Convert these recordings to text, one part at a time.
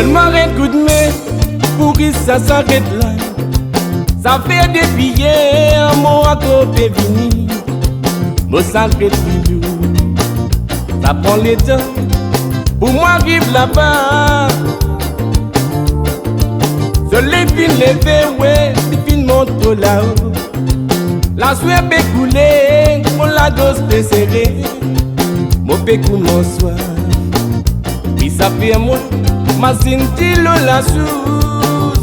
Donne-moi un coup de main pour que ça s'arrête là. Ça fait des billets, un mot à côté vini. Moi s'arrête plus. Ça prend les temps pour moi arrive là-bas. Je l'ai fin levé, ouais, c'est fin montre là-haut. La sueur peut couler, mon la dose peut serrer. Mon pécou mon soir. Oui, ça fait moi, ma senti la source.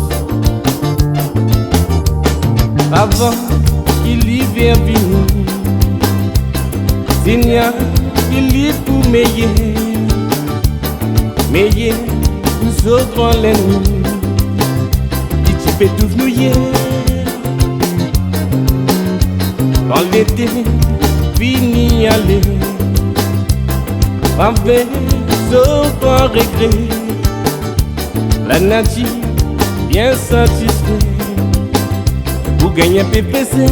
Avant qu'il y vienne venir, Seigneur, il y pour meilleur. Meilleur, nous autres l'ennemi. Et tu peux tout mouiller. Quand l'été finit aller, avec aucun regret, la nature bien satisfaite pour gagner un PPC.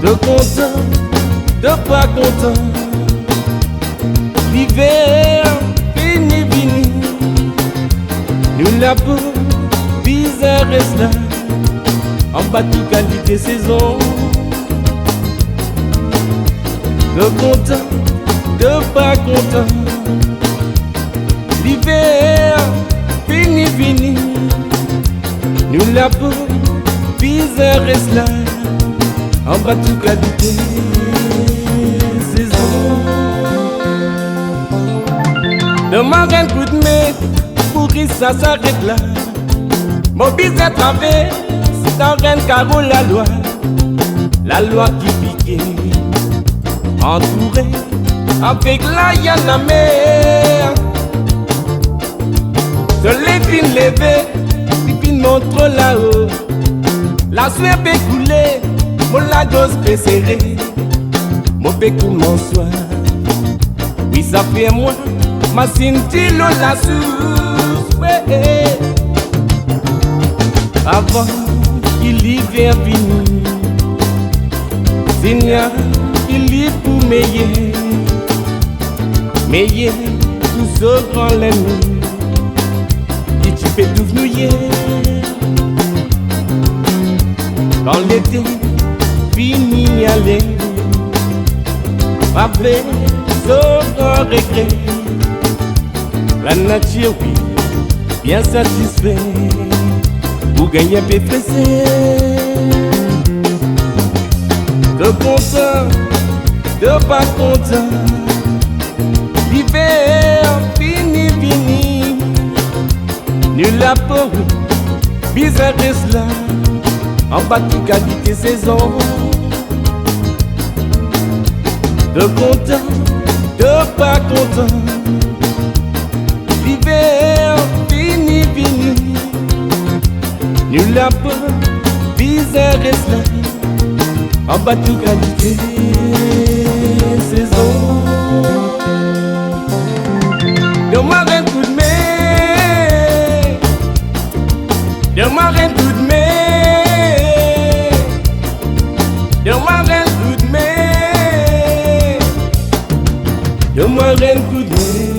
De content, de pas content, l'hiver fini, fini. Nous la peau bizarre reste là, en bas de qualité saison. De content, de pas content, l'hiver fini, fini. Nous la peau bizarre reste là, en bas de qualité saison. Donne-moi un coup de main pour que ça s'arrête là. Mon bizarre traverse dans reine carreau la loi qui piquait, entourée avec la yana mer. Je l'ai fin levé, si fin montre là-haut. La sueur peut couler, mon lagos peut serrer. Mon pécou mon soir. Oui, ça fait moi, ma senti la source. Ouais. Avant qu'il y vienne venir, Seigneur, il y pour meilleur. Meilleur, nous autres l'ennemi. Et tu peux tout mouiller. Quand l'été finit aller, avec aucun regret, la nature, oui, bien satisfait pour gagner un PPC. De content, de pas content, l'hiver fini, fini. Nul la peau, bizarre reste là, en bas de qualité saison. De content, de pas content, l'hiver fini, fini. Nul la peau, bizarre reste là, en bas de qualité saison. Donne-moi un coup de main, donne-moi un coup de main, donne-moi un coup de main, donne-moi un coup de main.